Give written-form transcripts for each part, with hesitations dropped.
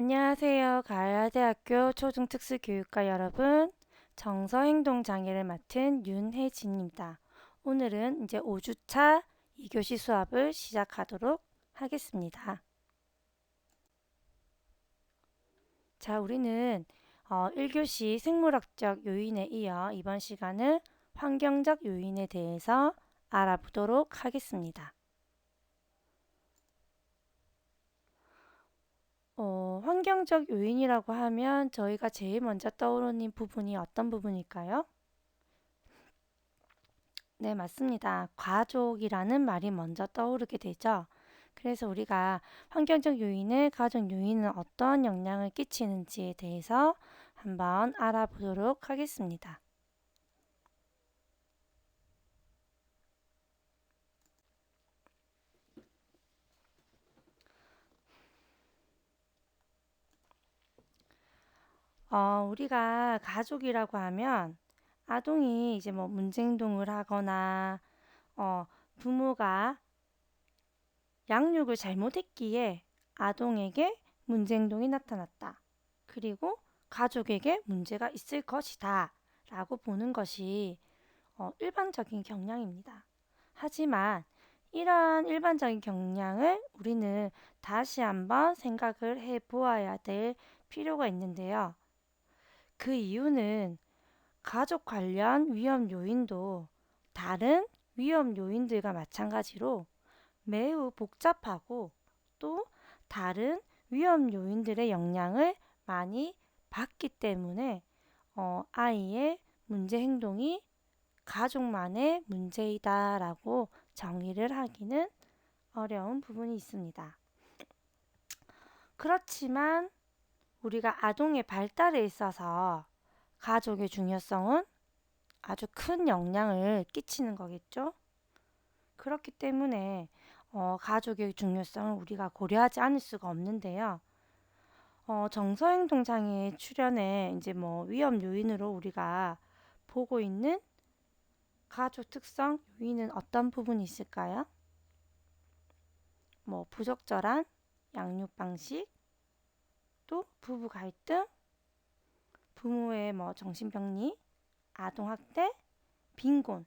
안녕하세요. 가야대학교 초중특수교육과 여러분. 정서행동장애를 맡은 윤혜진입니다. 오늘은 이제 5주차 2교시 수업을 시작하도록 하겠습니다. 자, 우리는 1교시 생물학적 요인에 이어 이번 시간은 환경적 요인에 대해서 알아보도록 하겠습니다. 환경적 요인이라고 하면 저희가 제일 먼저 떠오르는 부분이 어떤 부분일까요? 네, 맞습니다. 가족이라는 말이 먼저 떠오르게 되죠. 그래서 우리가 환경적 요인을, 가족 요인은 어떤 영향을 끼치는지에 대해서 한번 알아보도록 하겠습니다. 우리가 가족이라고 하면 아동이 이제 뭐 문제행동을 하거나 부모가 양육을 잘못했기에 아동에게 문제행동이 나타났다. 그리고 가족에게 문제가 있을 것이다. 라고 보는 것이 일반적인 경향입니다. 하지만 이러한 일반적인 경향을 우리는 다시 한번 생각을 해 보아야 될 필요가 있는데요. 그 이유는 가족 관련 위험 요인도 다른 위험 요인들과 마찬가지로 매우 복잡하고 또 다른 위험 요인들의 영향을 많이 받기 때문에 아이의 문제 행동이 가족만의 문제이다라고 정의를 하기는 어려운 부분이 있습니다. 그렇지만 우리가 아동의 발달에 있어서 가족의 중요성은 아주 큰 영향을 끼치는 거겠죠. 그렇기 때문에 가족의 중요성을 우리가 고려하지 않을 수가 없는데요. 정서행동 장애 출현의 이제 뭐 위험 요인으로 우리가 보고 있는 가족 특성 요인은 어떤 부분이 있을까요? 뭐 부적절한 양육 방식, 또 부부 갈등, 부모의 뭐 정신병리, 아동 학대, 빈곤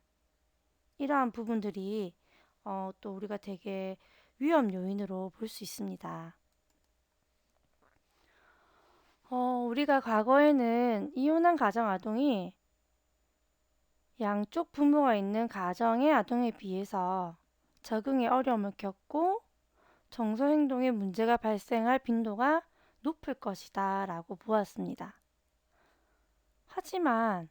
이러한 부분들이 또 우리가 되게 위험 요인으로 볼 수 있습니다. 우리가 과거에는 이혼한 가정 아동이 양쪽 부모가 있는 가정의 아동에 비해서 적응에 어려움을 겪고 정서 행동에 문제가 발생할 빈도가 높을 것이다 라고 보았습니다. 하지만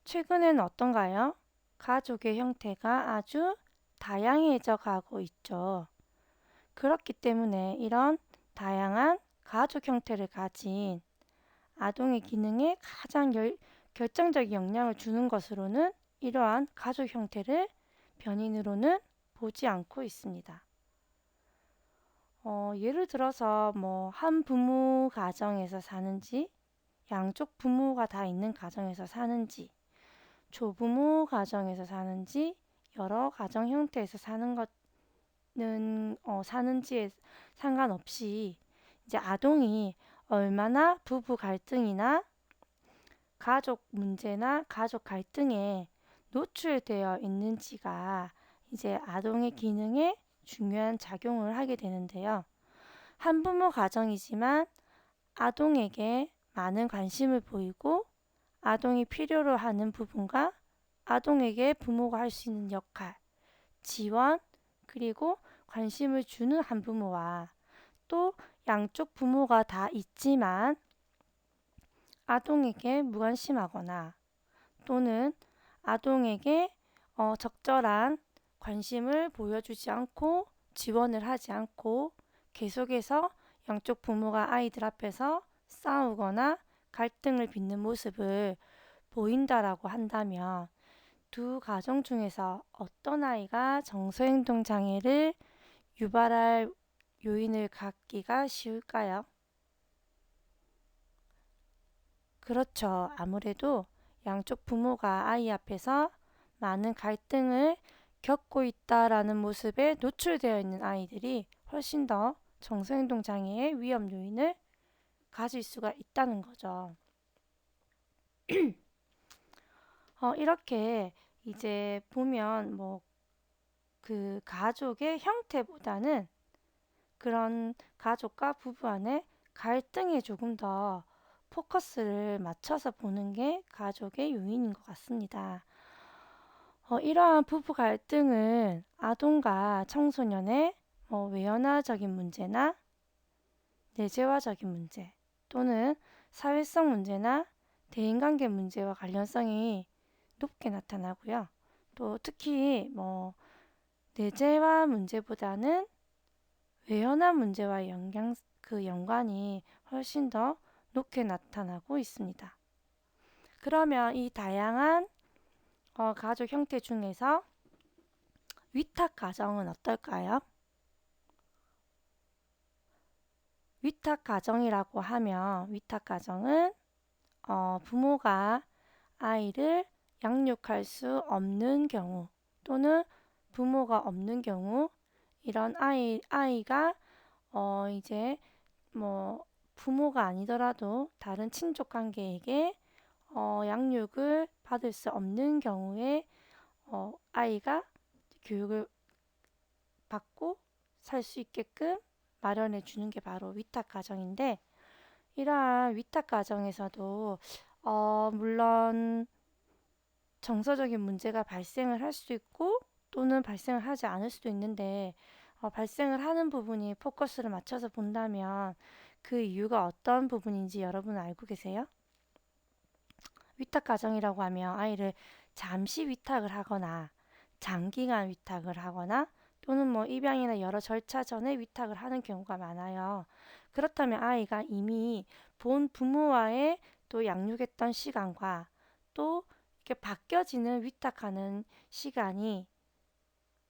최근에는 어떤가요? 가족의 형태가 아주 다양해져 가고 있죠. 그렇기 때문에 이런 다양한 가족 형태를 가진 아동의 기능에 가장 결정적인 영향을 주는 것으로는 이러한 가족 형태를 변인으로는 보지 않고 있습니다. 예를 들어서 뭐 한 부모 가정에서 사는지, 양쪽 부모가 다 있는 가정에서 사는지, 조부모 가정에서 사는지, 여러 가정 형태에서 사는지에 상관없이 이제 아동이 얼마나 부부 갈등이나 가족 문제나 가족 갈등에 노출되어 있는지가 이제 아동의 기능에 중요한 작용을 하게 되는데요. 한부모 가정이지만 아동에게 많은 관심을 보이고 아동이 필요로 하는 부분과 아동에게 부모가 할 수 있는 역할, 지원, 그리고 관심을 주는 한부모와 또 양쪽 부모가 다 있지만 아동에게 무관심하거나 또는 아동에게 적절한 관심을 보여주지 않고 지원을 하지 않고 계속해서 양쪽 부모가 아이들 앞에서 싸우거나 갈등을 빚는 모습을 보인다라고 한다면 두 가정 중에서 어떤 아이가 정서행동 장애를 유발할 요인을 갖기가 쉬울까요? 그렇죠. 아무래도 양쪽 부모가 아이 앞에서 많은 갈등을 겪고 있다라는 모습에 노출되어 있는 아이들이 훨씬 더 정서행동 장애의 위험 요인을 가질 수가 있다는 거죠. 이렇게 이제 보면 뭐 그 가족의 형태보다는 그런 가족과 부부 안에 갈등에 조금 더 포커스를 맞춰서 보는 게 가족의 요인인 것 같습니다. 이러한 부부 갈등은 아동과 청소년의 외연화적인 문제나 내재화적인 문제 또는 사회성 문제나 대인관계 문제와 관련성이 높게 나타나고요. 또 특히 내재화 문제보다는 외연화 문제와 그 연관이 훨씬 더 높게 나타나고 있습니다. 그러면 이 다양한 가족 형태 중에서 위탁 가정은 어떨까요? 위탁 가정이라고 하면 위탁 가정은 부모가 아이를 양육할 수 없는 경우 또는 부모가 없는 경우 이런 아이가 이제 뭐 부모가 아니더라도 다른 친족 관계에게 양육을 받을 수 없는 경우에 아이가 교육을 받고 살 수 있게끔 마련해 주는 게 바로 위탁 가정인데 이러한 위탁 가정에서도 물론 정서적인 문제가 발생을 할 수 있고 또는 발생을 하지 않을 수도 있는데 발생을 하는 부분이 포커스를 맞춰서 본다면 그 이유가 어떤 부분인지 여러분은 알고 계세요? 위탁 가정이라고 하면 아이를 잠시 위탁을 하거나 장기간 위탁을 하거나 또는 입양이나 여러 절차 전에 위탁을 하는 경우가 많아요. 그렇다면 아이가 이미 본 부모와의 또 양육했던 시간과 또 이렇게 바뀌어지는 위탁하는 시간이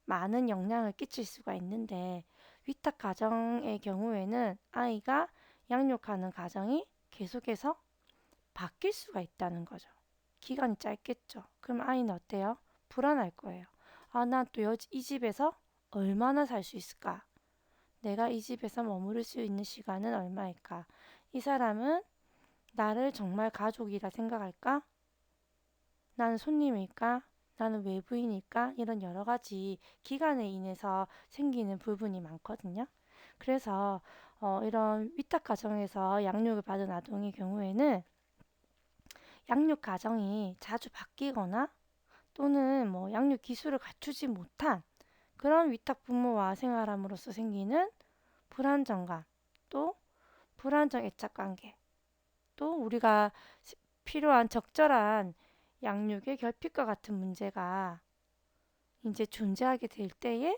많은 영향을 끼칠 수가 있는데 위탁 가정의 경우에는 아이가 양육하는 가정이 계속해서 바뀔 수가 있다는 거죠. 기간이 짧겠죠. 그럼 아이는 어때요? 불안할 거예요. 아, 난 또 이 집에서 얼마나 살 수 있을까? 내가 이 집에서 머무를 수 있는 시간은 얼마일까? 이 사람은 나를 정말 가족이라 생각할까? 나는 손님일까? 나는 외부인일까? 이런 여러 가지 기간에 인해서 생기는 부분이 많거든요. 그래서 이런 위탁 가정에서 양육을 받은 아동의 경우에는 양육 가정이 자주 바뀌거나 또는 양육 기술을 갖추지 못한 그런 위탁 부모와 생활함으로써 생기는 불안정감, 또 불안정 애착 관계, 또 우리가 필요한 적절한 양육의 결핍과 같은 문제가 이제 존재하게 될 때에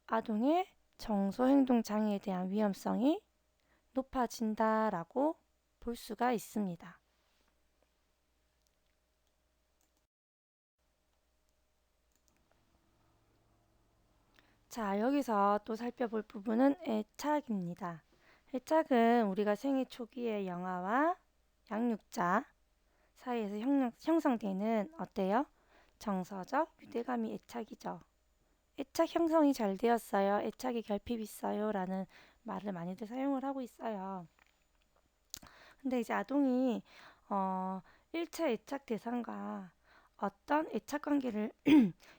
아동의 정서행동 장애에 대한 위험성이 높아진다라고 볼 수가 있습니다. 자, 여기서 또 살펴볼 부분은 애착입니다. 애착은 우리가 생애 초기의 영아와 양육자 사이에서 형성되는 어때요? 정서적 유대감이 애착이죠. 애착 형성이 잘 되었어요. 애착이 결핍 있어요. 라는 말을 많이들 사용을 하고 있어요. 근데 이제 아동이 어, 1차 애착 대상과 어떤 애착 관계를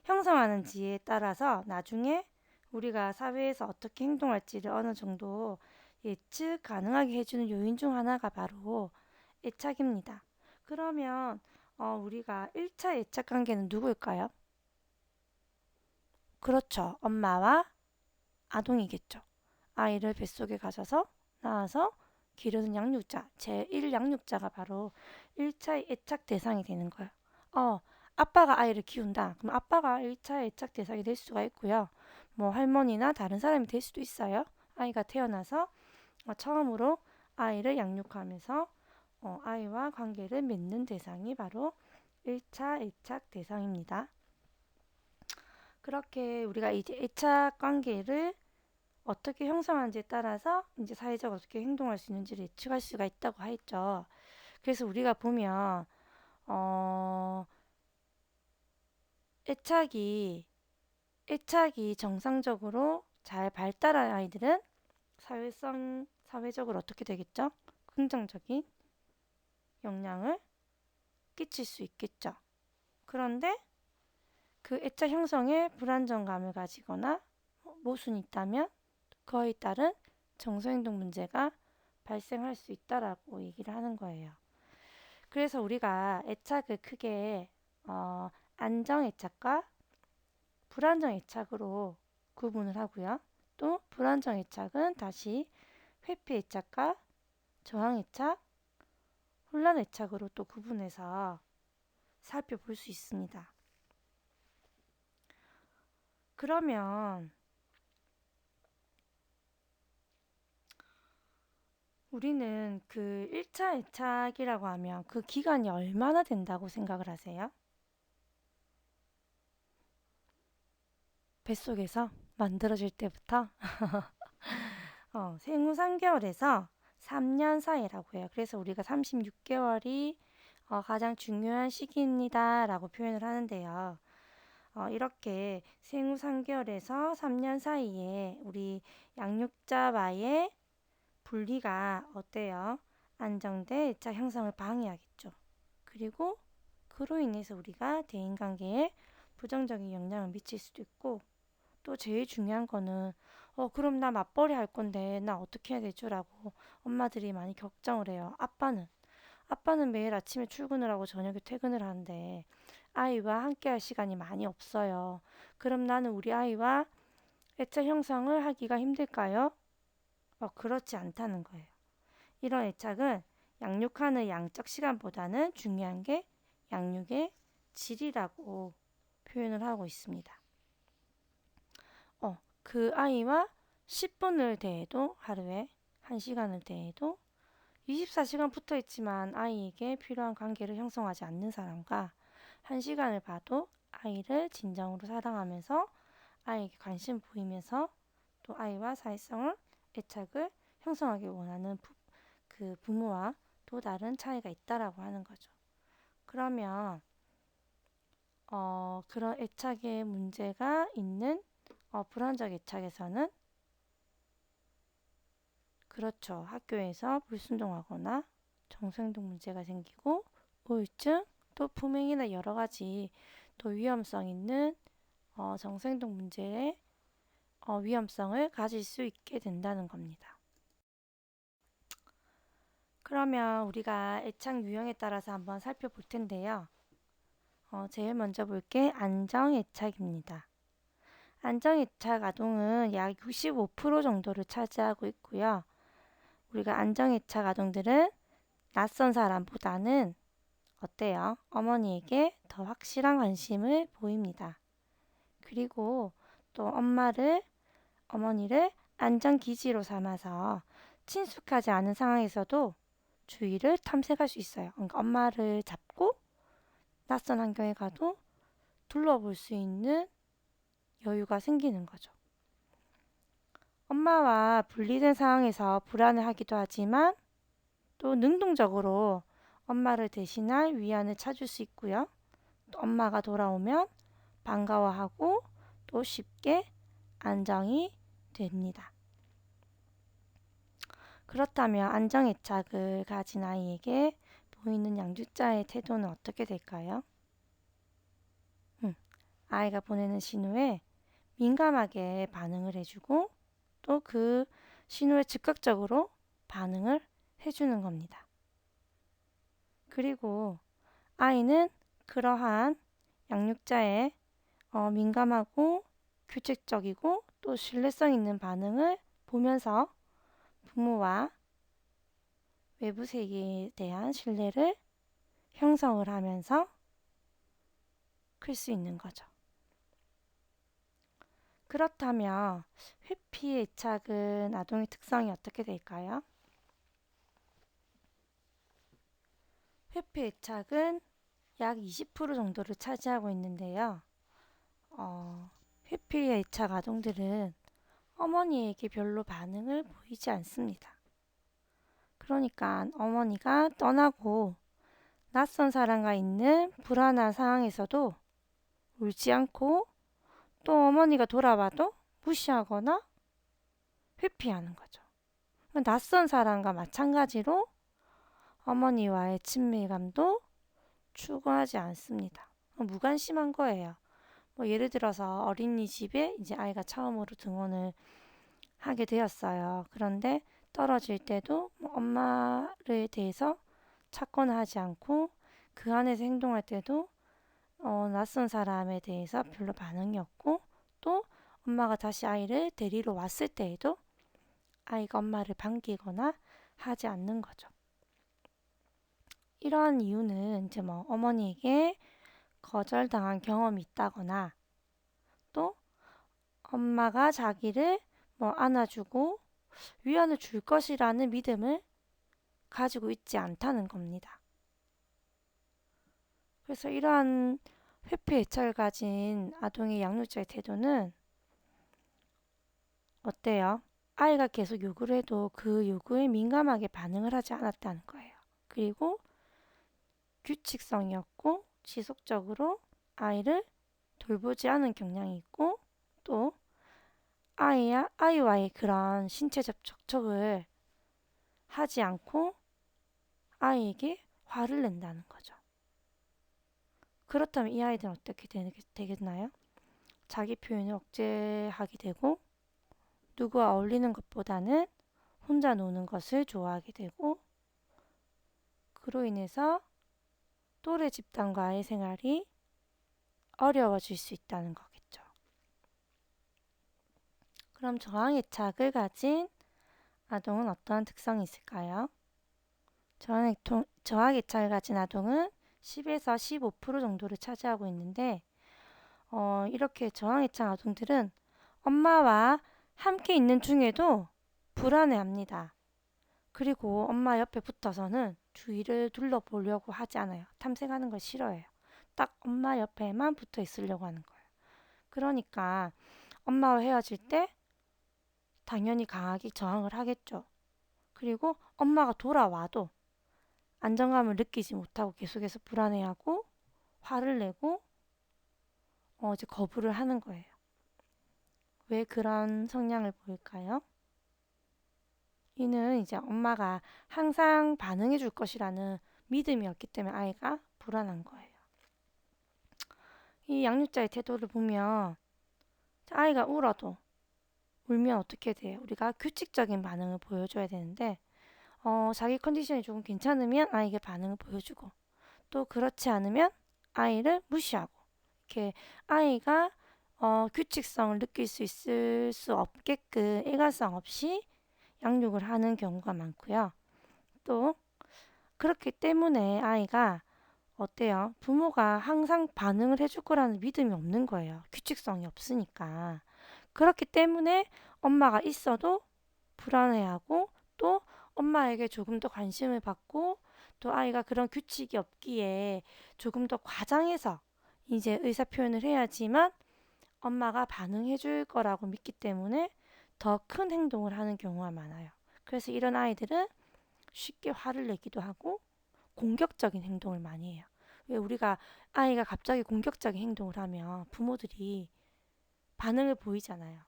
형성하는지에 따라서 나중에 우리가 사회에서 어떻게 행동할지를 어느 정도 예측 가능하게 해주는 요인 중 하나가 바로 애착입니다. 그러면 우리가 1차 애착 관계는 누구일까요? 그렇죠. 엄마와 아동이겠죠. 아이를 뱃속에 가져서 낳아서 기르는 양육자, 제1 양육자가 바로 1차 애착 대상이 되는 거예요. 아빠가 아이를 키운다. 그럼 아빠가 1차 애착 대상이 될 수가 있고요. 할머니나 다른 사람이 될 수도 있어요. 아이가 태어나서 처음으로 아이를 양육하면서 아이와 관계를 맺는 대상이 바로 1차 애착 대상입니다. 그렇게 우리가 이제 애착 관계를 어떻게 형성하는지에 따라서 이제 사회적으로 어떻게 행동할 수 있는지를 예측할 수가 있다고 했죠. 그래서 우리가 보면 어, 애착이 애착이 정상적으로 잘 발달한 아이들은 사회적으로 어떻게 되겠죠? 긍정적인 영향을 끼칠 수 있겠죠. 그런데 그 애착 형성에 불안정감을 가지거나 모순이 있다면 그에 따른 정서행동 문제가 발생할 수 있다라고 얘기를 하는 거예요. 그래서 우리가 애착을 크게 안정 애착과 불안정 애착으로 구분을 하고요. 또 불안정 애착은 다시 회피 애착과 저항 애착, 혼란 애착으로 또 구분해서 살펴볼 수 있습니다. 그러면 우리는 그 1차 애착이라고 하면 그 기간이 얼마나 된다고 생각을 하세요? 뱃속에서 만들어질 때부터 생후 3개월에서 3년 사이라고 해요. 그래서 우리가 36개월이 가장 중요한 시기입니다 라고 표현을 하는데요. 이렇게 생후 3개월에서 3년 사이에 우리 양육자와의 분리가 어때요? 안정돼 애착 형성을 방해하겠죠. 그리고 그로 인해서 우리가 대인관계에 부정적인 영향을 미칠 수도 있고 또 제일 중요한 거는 그럼 나 맞벌이 할 건데 나 어떻게 해야 되죠? 라고 엄마들이 많이 걱정을 해요. 아빠는 매일 아침에 출근을 하고 저녁에 퇴근을 하는데 아이와 함께 할 시간이 많이 없어요. 그럼 나는 우리 아이와 애착 형성을 하기가 힘들까요? 그렇지 않다는 거예요. 이런 애착은 양육하는 양적 시간보다는 중요한 게 양육의 질이라고 표현을 하고 있습니다. 그 아이와 10분을 대해도 하루에 1시간을 대해도 24시간 붙어 있지만 아이에게 필요한 관계를 형성하지 않는 사람과 1시간을 봐도 아이를 진정으로 사랑하면서 아이에게 관심 보이면서 또 아이와 사회성을 애착을 형성하기 원하는 그 부모와 또 다른 차이가 있다라고 하는 거죠. 그러면 그런 애착의 문제가 있는 불안적 애착에서는 그렇죠. 학교에서 불순종하거나 정서행동 문제가 생기고 우울증 또 품행이나 여러 가지 또 위험성 있는 정서행동 문제의 위험성을 가질 수 있게 된다는 겁니다. 그러면 우리가 애착 유형에 따라서 한번 살펴볼 텐데요. 제일 먼저 볼 게 안정애착입니다. 안정애착 아동은 약 65% 정도를 차지하고 있고요. 우리가 안정애착 아동들은 낯선 사람보다는 어때요? 어머니에게 더 확실한 관심을 보입니다. 그리고 또 어머니를 안전기지로 삼아서 친숙하지 않은 상황에서도 주위를 탐색할 수 있어요. 그러니까 엄마를 잡고 낯선 환경에 가도 둘러볼 수 있는 여유가 생기는 거죠. 엄마와 분리된 상황에서 불안을 하기도 하지만 또 능동적으로 엄마를 대신할 위안을 찾을 수 있고요. 또 엄마가 돌아오면 반가워하고 또 쉽게 안정이 됩니다. 그렇다면 안정애착을 가진 아이에게 보이는 양육자의 태도는 어떻게 될까요? 아이가 보내는 신호에 민감하게 반응을 해주고 또 그 신호에 즉각적으로 반응을 해주는 겁니다. 그리고 아이는 그러한 양육자의 민감하고 규칙적이고 또 신뢰성 있는 반응을 보면서 부모와 외부 세계에 대한 신뢰를 형성을 하면서 클 수 있는 거죠. 그렇다면 회피 애착은 아동의 특성이 어떻게 될까요? 회피 애착은 약 20% 정도를 차지하고 있는데요. 회피 애착 아동들은 어머니에게 별로 반응을 보이지 않습니다. 그러니까 어머니가 떠나고 낯선 사람과 있는 불안한 상황에서도 울지 않고 또 어머니가 돌아와도 무시하거나 회피하는 거죠. 낯선 사람과 마찬가지로 어머니와의 친밀감도 추구하지 않습니다. 무관심한 거예요. 뭐 예를 들어서 어린이집에 이제 아이가 처음으로 등원을 하게 되었어요. 그런데 떨어질 때도 뭐 엄마에 대해서 찾거나 하지 않고 그 안에서 행동할 때도 낯선 사람에 대해서 별로 반응이 없고 또 엄마가 다시 아이를 데리러 왔을 때에도 아이가 엄마를 반기거나 하지 않는 거죠. 이러한 이유는 이제 뭐 어머니에게 거절당한 경험이 있다거나 또 엄마가 자기를 뭐 안아주고 위안을 줄 것이라는 믿음을 가지고 있지 않다는 겁니다. 그래서 이러한 회피 애착을 가진 아동의 양육자의 태도는 어때요? 아이가 계속 요구를 해도 그 요구에 민감하게 반응을 하지 않았다는 거예요. 그리고 규칙성이었고 지속적으로 아이를 돌보지 않은 경향이 있고 또 아이와의 그런 신체적 접촉을 하지 않고 아이에게 화를 낸다는 거죠. 그렇다면 이 아이들은 어떻게 되겠나요? 자기 표현을 억제하게 되고 누구와 어울리는 것보다는 혼자 노는 것을 좋아하게 되고 그로 인해서 또래 집단과의 생활이 어려워질 수 있다는 거겠죠. 그럼 저항애착을 가진 아동은 어떠한 특성이 있을까요? 저항애착을 가진 아동은 10에서 15% 정도를 차지하고 있는데 이렇게 저항애착 아동들은 엄마와 함께 있는 중에도 불안해합니다. 그리고 엄마 옆에 붙어서는 주위를 둘러보려고 하지 않아요. 탐색하는 걸 싫어해요. 딱 엄마 옆에만 붙어 있으려고 하는 거예요. 그러니까 엄마와 헤어질 때 당연히 강하게 저항을 하겠죠. 그리고 엄마가 돌아와도 안정감을 느끼지 못하고 계속해서 불안해하고 화를 내고 이제 거부를 하는 거예요. 왜 그런 성향을 보일까요? 이는 이제 엄마가 항상 반응해 줄 것이라는 믿음이었기 때문에 아이가 불안한 거예요. 이 양육자의 태도를 보면 아이가 울면 어떻게 돼요? 우리가 규칙적인 반응을 보여줘야 되는데 자기 컨디션이 조금 괜찮으면 아이에게 반응을 보여주고 또 그렇지 않으면 아이를 무시하고 이렇게 아이가 규칙성을 느낄 수 있을 수 없게끔 일관성 없이 양육을 하는 경우가 많고요. 또 그렇기 때문에 아이가 어때요? 부모가 항상 반응을 해줄 거라는 믿음이 없는 거예요. 규칙성이 없으니까. 그렇기 때문에 엄마가 있어도 불안해하고 또 엄마에게 조금 더 관심을 받고 또 아이가 그런 규칙이 없기에 조금 더 과장해서 이제 의사 표현을 해야지만 엄마가 반응해 줄 거라고 믿기 때문에 더 큰 행동을 하는 경우가 많아요. 그래서 이런 아이들은 쉽게 화를 내기도 하고 공격적인 행동을 많이 해요. 왜 우리가 아이가 갑자기 공격적인 행동을 하면 부모들이 반응을 보이잖아요.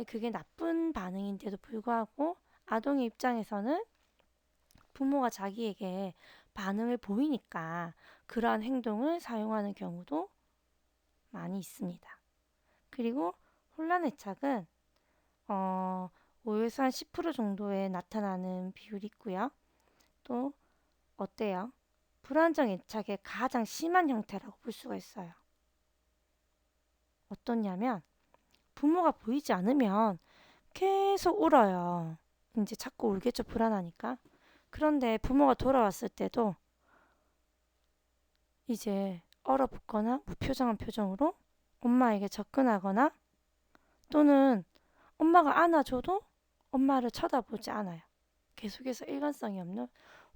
그게 나쁜 반응인데도 불구하고 아동의 입장에서는 부모가 자기에게 반응을 보이니까 그러한 행동을 사용하는 경우도 많이 있습니다. 그리고 혼란애착은 5에서 한 10% 정도에 나타나는 비율이 있고요. 또 어때요? 불안정 애착의 가장 심한 형태라고 볼 수가 있어요. 어떻냐면 부모가 보이지 않으면 계속 울어요. 이제 자꾸 울겠죠, 불안하니까. 그런데 부모가 돌아왔을 때도 이제 얼어붙거나 무표정한 표정으로 엄마에게 접근하거나 또는 엄마가 안아줘도 엄마를 쳐다보지 않아요. 계속해서 일관성이 없는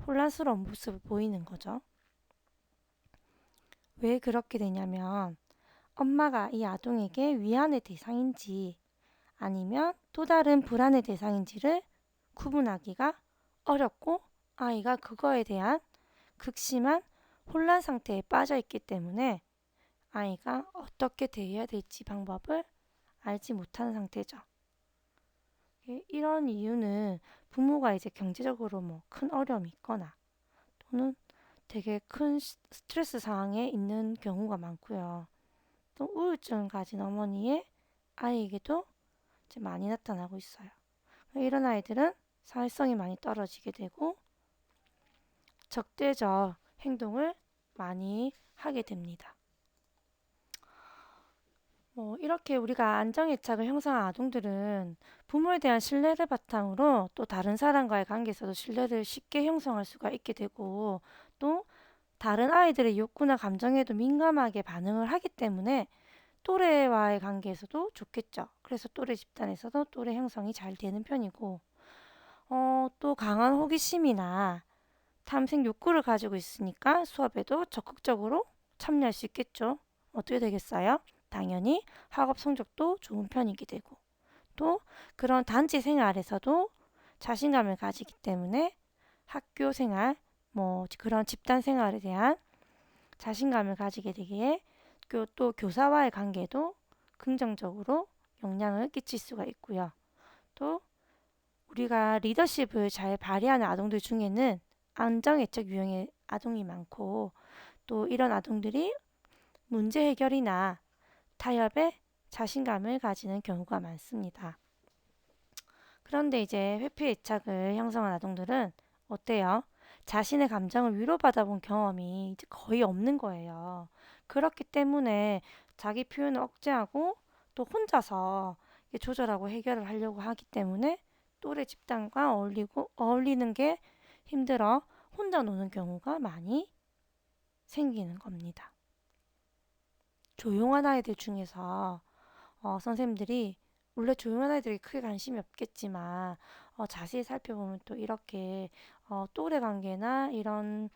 혼란스러운 모습을 보이는 거죠. 왜 그렇게 되냐면 엄마가 이 아동에게 위안의 대상인지 아니면 또 다른 불안의 대상인지를 구분하기가 어렵고 아이가 그거에 대한 극심한 혼란 상태에 빠져 있기 때문에 아이가 어떻게 대해야 될지 방법을 알지 못하는 상태죠. 이런 이유는 부모가 이제 경제적으로 뭐 큰 어려움이 있거나 또는 되게 큰 스트레스 상황에 있는 경우가 많고요. 또 우울증을 가진 어머니의 아이에게도 이제 많이 나타나고 있어요. 이런 아이들은 사회성이 많이 떨어지게 되고 적대적 행동을 많이 하게 됩니다. 이렇게 우리가 안정애착을 형성한 아동들은 부모에 대한 신뢰를 바탕으로 또 다른 사람과의 관계에서도 신뢰를 쉽게 형성할 수가 있게 되고 또 다른 아이들의 욕구나 감정에도 민감하게 반응을 하기 때문에 또래와의 관계에서도 좋겠죠. 그래서 또래 집단에서도 또래 형성이 잘 되는 편이고 또 강한 호기심이나 탐색 욕구를 가지고 있으니까 수업에도 적극적으로 참여할 수 있겠죠. 어떻게 되겠어요? 당연히 학업 성적도 좋은 편이게 되고 또 그런 단체 생활에서도 자신감을 가지기 때문에 학교 생활, 그런 집단 생활에 대한 자신감을 가지게 되기에 또 교사와의 관계도 긍정적으로 영향을 끼칠 수가 있고요. 또 우리가 리더십을 잘 발휘하는 아동들 중에는 안정애착 유형의 아동이 많고 또 이런 아동들이 문제 해결이나 타협에 자신감을 가지는 경우가 많습니다. 그런데 이제 회피 애착을 형성한 아동들은 어때요? 자신의 감정을 위로받아 본 경험이 이제 거의 없는 거예요. 그렇기 때문에 자기 표현을 억제하고 또 혼자서 조절하고 해결을 하려고 하기 때문에 또래 집단과 어울리는 게 힘들어 혼자 노는 경우가 많이 생기는 겁니다. 조용한 아이들 중에서 선생님들이 원래 조용한 아이들이 크게 관심이 없겠지만 자세히 살펴보면 또 이렇게 또래 관계나 이런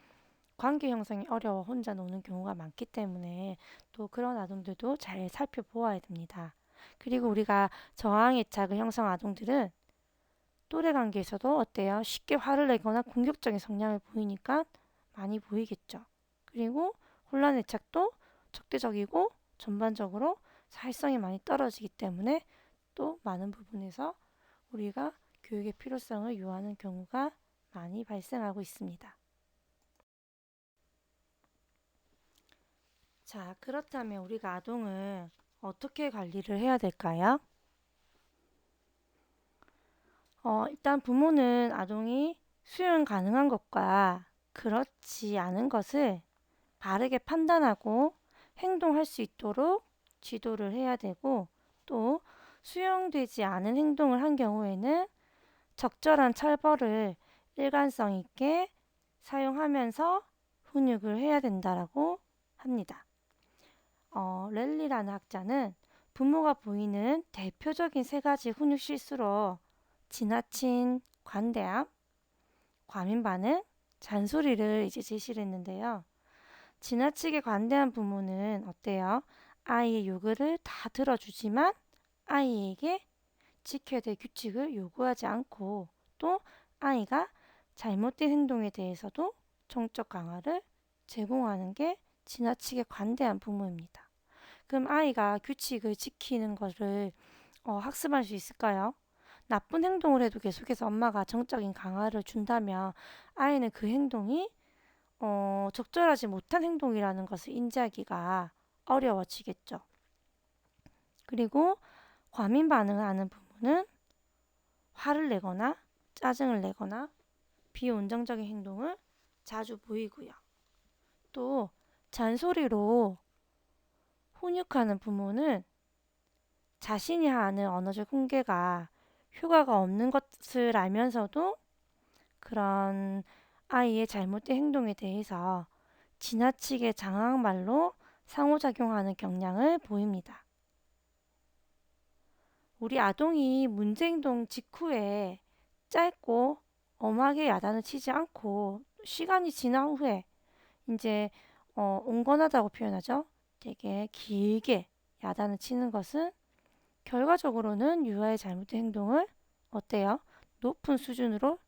관계 형성이 어려워 혼자 노는 경우가 많기 때문에 또 그런 아동들도 잘 살펴보아야 됩니다. 그리고 우리가 저항애착을 형성한 아동들은 또래 관계에서도 어때요? 쉽게 화를 내거나 공격적인 성향을 보이니까 많이 보이겠죠. 그리고 혼란애착도 적대적이고 전반적으로 사회성이 많이 떨어지기 때문에 또 많은 부분에서 우리가 교육의 필요성을 요하는 경우가 많이 발생하고 있습니다. 자, 그렇다면 우리가 아동을 어떻게 관리를 해야 될까요? 일단 부모는 아동이 수용 가능한 것과 그렇지 않은 것을 바르게 판단하고 행동할 수 있도록 지도를 해야 되고 또 수용되지 않은 행동을 한 경우에는 적절한 처벌을 일관성 있게 사용하면서 훈육을 해야 된다라고 합니다. 랠리라는 학자는 부모가 보이는 대표적인 세 가지 훈육 실수로 지나친 관대함, 과민 반응, 잔소리를 이제 제시를 했는데요. 지나치게 관대한 부모는 어때요? 아이의 요구를 다 들어주지만 아이에게 지켜야 될 규칙을 요구하지 않고 또 아이가 잘못된 행동에 대해서도 정적 강화를 제공하는 게 지나치게 관대한 부모입니다. 그럼 아이가 규칙을 지키는 것을 학습할 수 있을까요? 나쁜 행동을 해도 계속해서 엄마가 정적인 강화를 준다면 아이는 그 행동이 적절하지 못한 행동이라는 것을 인지하기가 어려워지겠죠. 그리고 과민 반응을 하는 부모는 화를 내거나 짜증을 내거나 비온정적인 행동을 자주 보이고요. 또 잔소리로 훈육하는 부모는 자신이 하는 언어적 훈계가 효과가 없는 것을 알면서도 그런 아이의 잘못된 행동에 대해서 지나치게 장황말로 상호작용하는 경향을 보입니다. 우리 아동이 문제행동 직후에 짧고 엄하게 야단을 치지 않고 시간이 지난 후에 이제 온건하다고 표현하죠. 되게 길게 야단을 치는 것은 결과적으로는 유아의 잘못된 행동을 어때요? 높은 수준으로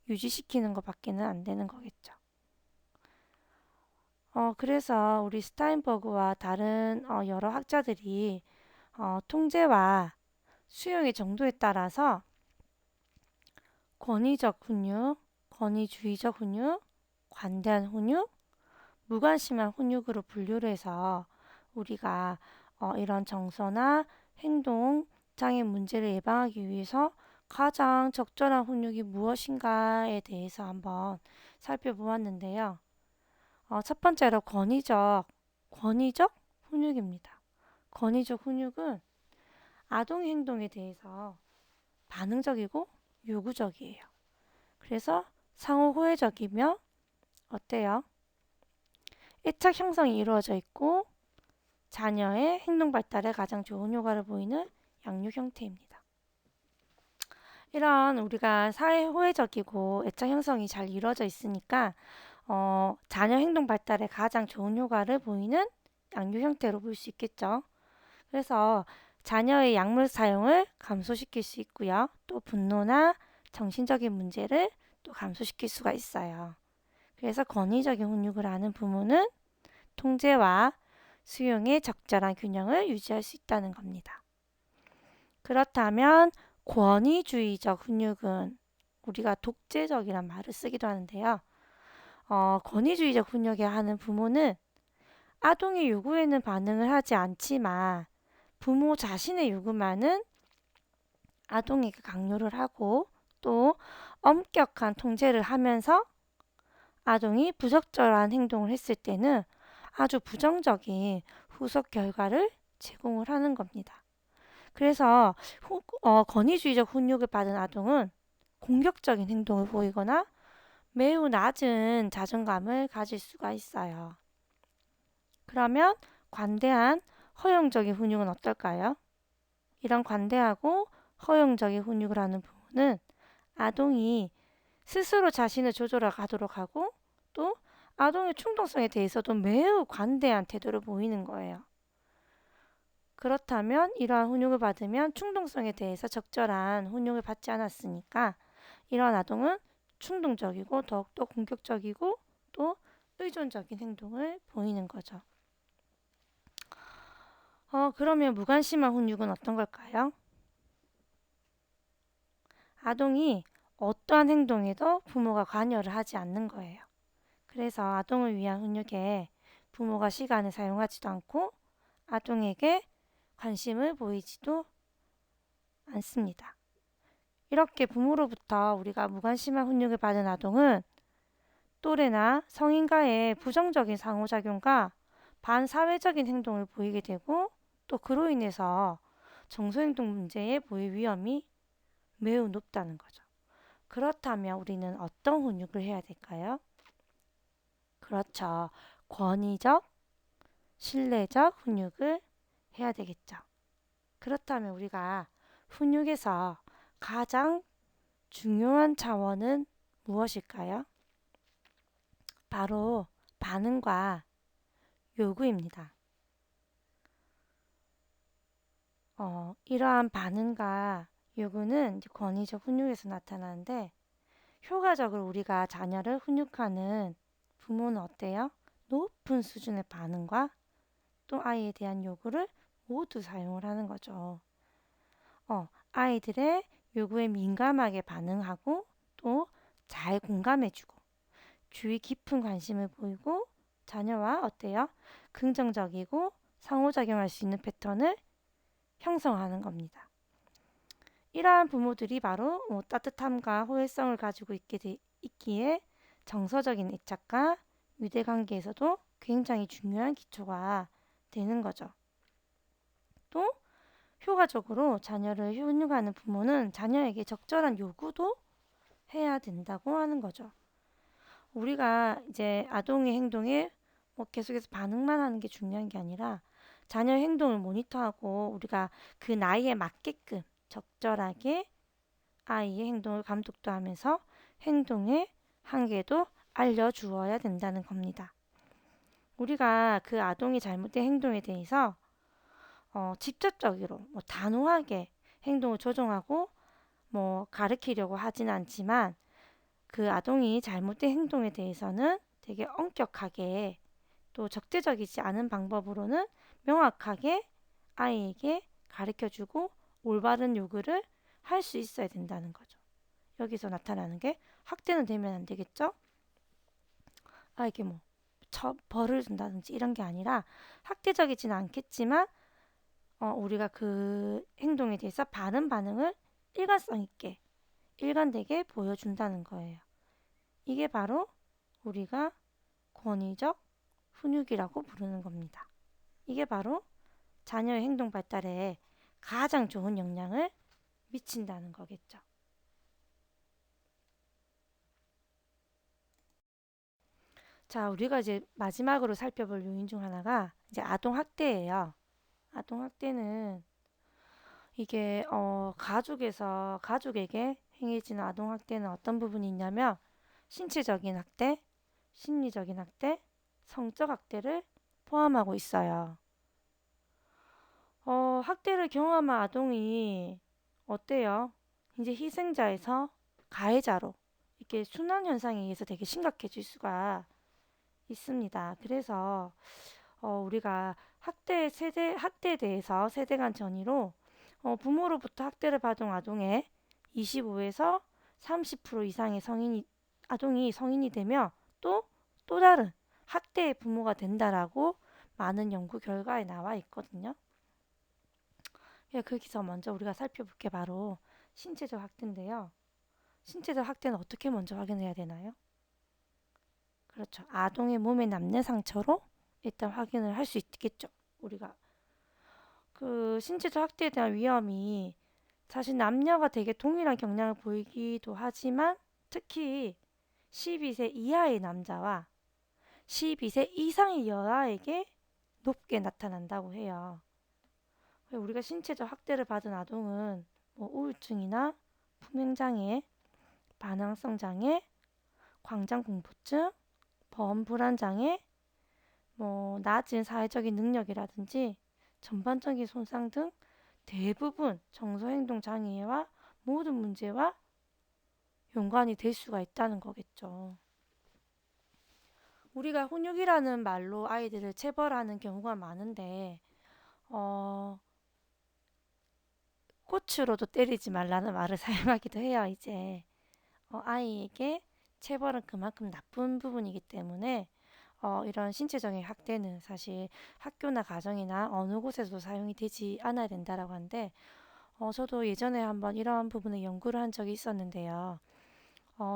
유지시키는 것밖에는 안 되는 거겠죠. 그래서 우리 스타인버그와 다른 여러 학자들이 통제와 수용의 정도에 따라서 권위적 훈육, 권위주의적 훈육, 관대한 훈육, 무관심한 훈육으로 분류를 해서 우리가 이런 정서나 행동 장애 문제를 예방하기 위해서 가장 적절한 훈육이 무엇인가에 대해서 한번 살펴보았는데요. 첫 번째로 권위적 훈육입니다. 권위적 훈육은 아동의 행동에 대해서 반응적이고 요구적이에요. 그래서 상호 호혜적이며 어때요? 애착 형성이 이루어져 있고 자녀의 행동 발달에 가장 좋은 효과를 보이는 양육 형태입니다. 이런 우리가 사회 호혜적이고 애착 형성이 잘 이루어져 있으니까 자녀 행동 발달에 가장 좋은 효과를 보이는 양육 형태로 볼 수 있겠죠. 그래서 자녀의 약물 사용을 감소시킬 수 있고요. 또 분노나 정신적인 문제를 또 감소시킬 수가 있어요. 그래서 권위적인 훈육을 하는 부모는 통제와 수용의 적절한 균형을 유지할 수 있다는 겁니다. 그렇다면 권위주의적 훈육은 우리가 독재적이란 말을 쓰기도 하는데요. 권위주의적 훈육에 하는 부모는 아동의 요구에는 반응을 하지 않지만 부모 자신의 요구만은 아동에게 강요를 하고 또 엄격한 통제를 하면서 아동이 부적절한 행동을 했을 때는 아주 부정적인 후속 결과를 제공을 하는 겁니다. 그래서 권위주의적 훈육을 받은 아동은 공격적인 행동을 보이거나 매우 낮은 자존감을 가질 수가 있어요. 그러면 관대한 허용적인 훈육은 어떨까요? 이런 관대하고 허용적인 훈육을 하는 부모는 아동이 스스로 자신을 조절해 가도록 하고 또 아동의 충동성에 대해서도 매우 관대한 태도를 보이는 거예요. 그렇다면 이러한 훈육을 받으면 충동성에 대해서 적절한 훈육을 받지 않았으니까 이러한 아동은 충동적이고 더욱더 공격적이고 또 의존적인 행동을 보이는 거죠. 그러면 무관심한 훈육은 어떤 걸까요? 아동이 어떠한 행동에도 부모가 관여를 하지 않는 거예요. 그래서 아동을 위한 훈육에 부모가 시간을 사용하지도 않고 아동에게 관심을 보이지도 않습니다. 이렇게 부모로부터 우리가 무관심한 훈육을 받은 아동은 또래나 성인과의 부정적인 상호작용과 반사회적인 행동을 보이게 되고 또 그로 인해서 정서행동 문제에 보일 위험이 매우 높다는 거죠. 그렇다면 우리는 어떤 훈육을 해야 될까요? 그렇죠. 권위적, 신뢰적 훈육을 해야 되겠죠. 그렇다면 우리가 훈육에서 가장 중요한 차원은 무엇일까요? 바로 반응과 요구입니다. 이러한 반응과 요구는 이제 권위적 훈육에서 나타나는데 효과적으로 우리가 자녀를 훈육하는 부모는 어때요? 높은 수준의 반응과 또 아이에 대한 요구를 모두 사용을 하는 거죠. 아이들의 요구에 민감하게 반응하고 또 잘 공감해주고 주의 깊은 관심을 보이고 자녀와 어때요? 긍정적이고 상호작용할 수 있는 패턴을 형성하는 겁니다. 이러한 부모들이 바로 따뜻함과 호혜성을 가지고 있기에 정서적인 애착과 유대관계에서도 굉장히 중요한 기초가 되는 거죠. 또 효과적으로 자녀를 훈육하는 부모는 자녀에게 적절한 요구도 해야 된다고 하는 거죠. 우리가 이제 아동의 행동에 계속해서 반응만 하는 게 중요한 게 아니라 자녀의 행동을 모니터하고 우리가 그 나이에 맞게끔 적절하게 아이의 행동을 감독도 하면서 행동의 한계도 알려주어야 된다는 겁니다. 우리가 그 아동이 잘못된 행동에 대해서 직접적으로 단호하게 행동을 조정하고 가르치려고 하진 않지만 그 아동이 잘못된 행동에 대해서는 되게 엄격하게 또 적대적이지 않은 방법으로는 명확하게 아이에게 가르쳐주고 올바른 요구를 할 수 있어야 된다는 거죠. 여기서 나타나는 게 학대는 되면 안 되겠죠? 이게 뭐 벌을 준다든지 이런 게 아니라 학대적이지는 않겠지만 우리가 그 행동에 대해서 바른 반응을 일관성 있게 일관되게 보여준다는 거예요. 이게 바로 우리가 권위적 훈육이라고 부르는 겁니다. 이게 바로 자녀의 행동 발달에 가장 좋은 영향을 미친다는 거겠죠. 자, 우리가 이제 마지막으로 살펴볼 요인 중 하나가 이제 아동 학대예요. 아동 학대는 이게 가족에서 가족에게 행해지는 아동 학대는 어떤 부분이 있냐면 신체적인 학대, 심리적인 학대, 성적 학대를 포함하고 있어요. 학대를 경험한 아동이 어때요? 이제 희생자에서 가해자로 이렇게 순환 현상에 의해서 되게 심각해질 수가 있습니다. 그래서 우리가 학대에 대해서 세대 간 전이로 부모로부터 학대를 받은 아동의 25에서 30% 이상의 아동이 성인이 되면 또 다른 학대의 부모가 된다라고 많은 연구 결과에 나와 있거든요. 거기서 먼저 우리가 살펴볼 게 바로 신체적 학대인데요. 신체적 학대는 어떻게 먼저 확인해야 되나요? 그렇죠. 아동의 몸에 남는 상처로 일단 확인을 할 수 있겠죠. 우리가 그 신체적 학대에 대한 위험이 사실 남녀가 되게 동일한 경향을 보이기도 하지만 특히 12세 이하의 남자와 12세 이상의 여아에게 높게 나타난다고 해요. 우리가 신체적 학대를 받은 아동은 뭐 우울증이나 품행장애, 반항성 장애, 광장공포증, 보험불안장애, 뭐 낮은 사회적인 능력이라든지 전반적인 손상 등 대부분 정서행동 장애와 모든 문제와 연관이 될 수가 있다는 거겠죠. 우리가 훈육이라는 말로 아이들을 체벌하는 경우가 많은데 꽃으로도 때리지 말라는 말을 사용하기도 해요. 이제 아이에게 체벌은 그만큼 나쁜 부분이기 때문에 이런 신체적인 학대는 사실 학교나 가정이나 어느 곳에서도 사용이 되지 않아야 된다라고 하는데 저도 예전에 한번 이런 부분에 연구를 한 적이 있었는데요.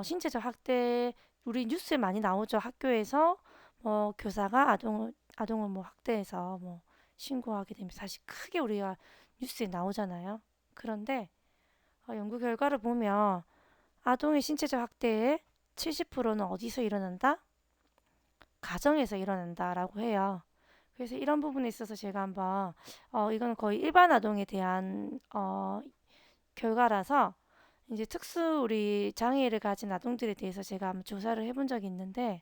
신체적 학대 우리 뉴스에 많이 나오죠. 학교에서 뭐 교사가 아동을 뭐 학대해서 뭐 신고하게 되면 사실 크게 우리가 뉴스에 나오잖아요. 그런데 연구 결과를 보면 아동의 신체적 학대의 70%는 어디서 일어난다? 가정에서 일어난다라고 해요. 그래서 이런 부분에 있어서 제가 한번 이건 거의 일반 아동에 대한 결과라서 이제 특수 우리 장애를 가진 아동들에 대해서 제가 한번 조사를 해본 적이 있는데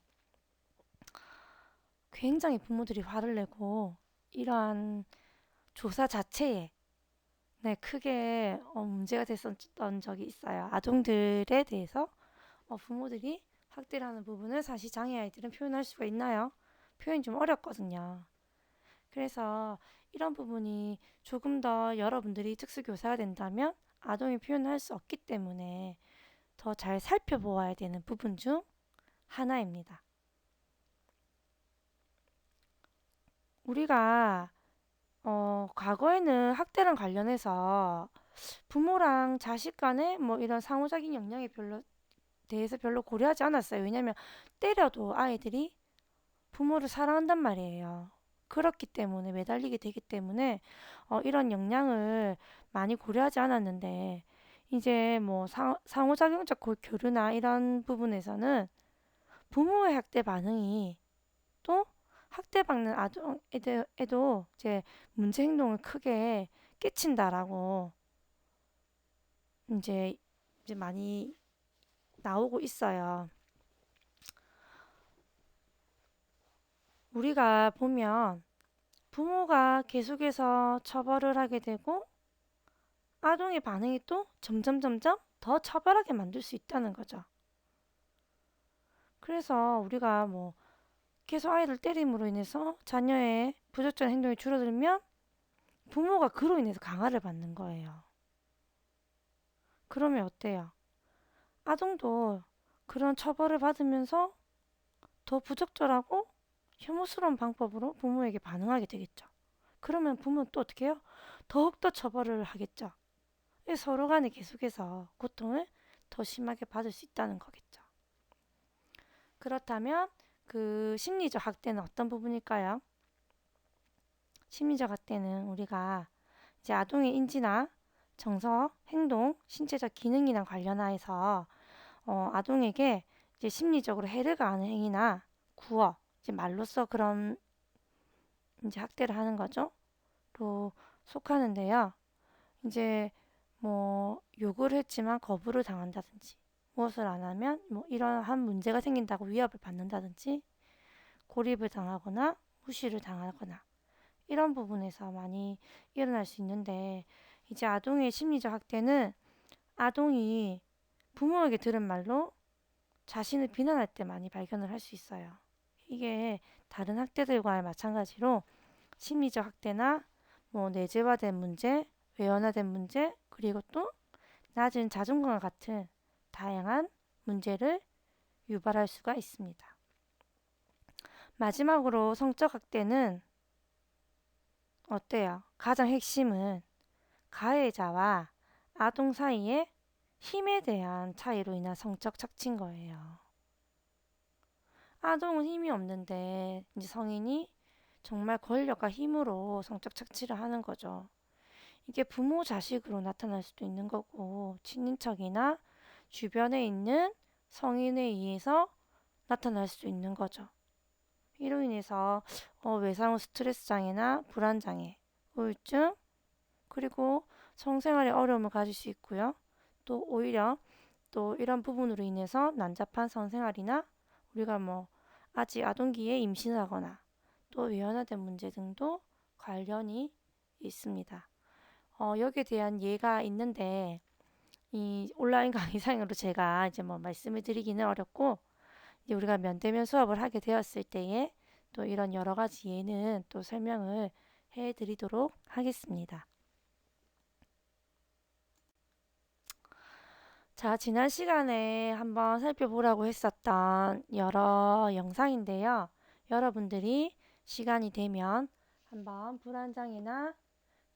굉장히 부모들이 화를 내고 이러한 조사 자체에 네, 크게 문제가 됐었던 적이 있어요. 아동들에 대해서 부모들이 학대를 하는 부분을 사실 장애 아이들은 표현할 수가 있나요? 표현이 좀 어렵거든요. 그래서 이런 부분이 조금 더 여러분들이 특수교사가 된다면 아동이 표현할 수 없기 때문에 더 잘 살펴보아야 되는 부분 중 하나입니다. 우리가 과거에는 학대랑 관련해서 부모랑 자식 간의 뭐 이런 상호작용 역량에 대해서 별로 고려하지 않았어요. 왜냐하면 때려도 아이들이 부모를 사랑한단 말이에요. 그렇기 때문에 매달리게 되기 때문에 이런 역량을 많이 고려하지 않았는데 이제 뭐 상호작용적 교류나 이런 부분에서는 부모의 학대 반응이 또 학대받는 아동에도 이제 문제 행동을 크게 끼친다라고 이제 많이 나오고 있어요. 우리가 보면 부모가 계속해서 처벌을 하게 되고 아동의 반응이 또 점점 더 처벌하게 만들 수 있다는 거죠. 그래서 우리가 뭐 계속 아이를 때림으로 인해서 자녀의 부적절한 행동이 줄어들면 부모가 그로 인해서 강화를 받는 거예요. 그러면 어때요? 아동도 그런 처벌을 받으면서 더 부적절하고 혐오스러운 방법으로 부모에게 반응하게 되겠죠. 그러면 부모는 또 어떻게 해요? 더욱더 처벌을 하겠죠. 서로 간에 계속해서 고통을 더 심하게 받을 수 있다는 거겠죠. 그렇다면 그 심리적 학대는 어떤 부분일까요? 심리적 학대는 우리가 이제 아동의 인지나 정서, 행동, 신체적 기능이랑 관련하여서 아동에게 이제 심리적으로 해를 가하는 행위나 구어, 이제 말로써 그런 이제 학대를 하는 거죠. 로 속하는데요. 이제 뭐 요구를 했지만 거부를 당한다든지 무엇을 안 하면 뭐 이러한 문제가 생긴다고 위협을 받는다든지 고립을 당하거나 무시를 당하거나 이런 부분에서 많이 일어날 수 있는데 이제 아동의 심리적 학대는 아동이 부모에게 들은 말로 자신을 비난할 때 많이 발견을 할 수 있어요. 이게 다른 학대들과 마찬가지로 심리적 학대나 뭐 내재화된 문제, 외연화된 문제, 그리고 또 낮은 자존감과 같은 다양한 문제를 유발할 수가 있습니다. 마지막으로 성적 학대는 어때요? 가장 핵심은 가해자와 아동 사이의 힘에 대한 차이로 인한 성적 착취인 거예요. 아동은 힘이 없는데 이제 성인이 정말 권력과 힘으로 성적 착취를 하는 거죠. 이게 부모 자식으로 나타날 수도 있는 거고 친인척이나 주변에 있는 성인에 의해서 나타날 수도 있는 거죠. 이로 인해서 외상 후 스트레스 장애나 불안 장애, 우울증, 그리고 성생활에 어려움을 가질 수 있고요. 또 오히려 또 이런 부분으로 인해서 난잡한 성생활이나 우리가 뭐 아직 아동기에 임신하거나 또 외연화된 문제 등도 관련이 있습니다. 여기에 대한 예가 있는데 이 온라인 강의상으로 제가 이제 뭐 말씀을 드리기는 어렵고 이제 우리가 면대면 수업을 하게 되었을 때에 또 이런 여러 가지 예는 또 설명을 해드리도록 하겠습니다. 자, 지난 시간에 한번 살펴보라고 했었던 여러 영상인데요. 여러분들이 시간이 되면 한번 불안장애나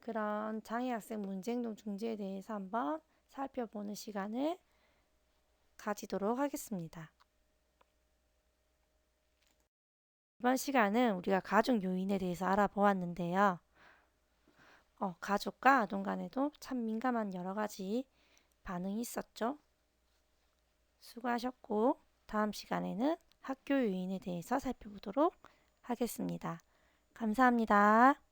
그런 장애학생 문제행동 중지에 대해서 한번 살펴보는 시간을 가지도록 하겠습니다. 이번 시간은 우리가 가족 요인에 대해서 알아보았는데요. 가족과 아동 간에도 참 민감한 여러 가지 반응이 있었죠. 수고하셨고 다음 시간에는 학교 요인에 대해서 살펴보도록 하겠습니다. 감사합니다.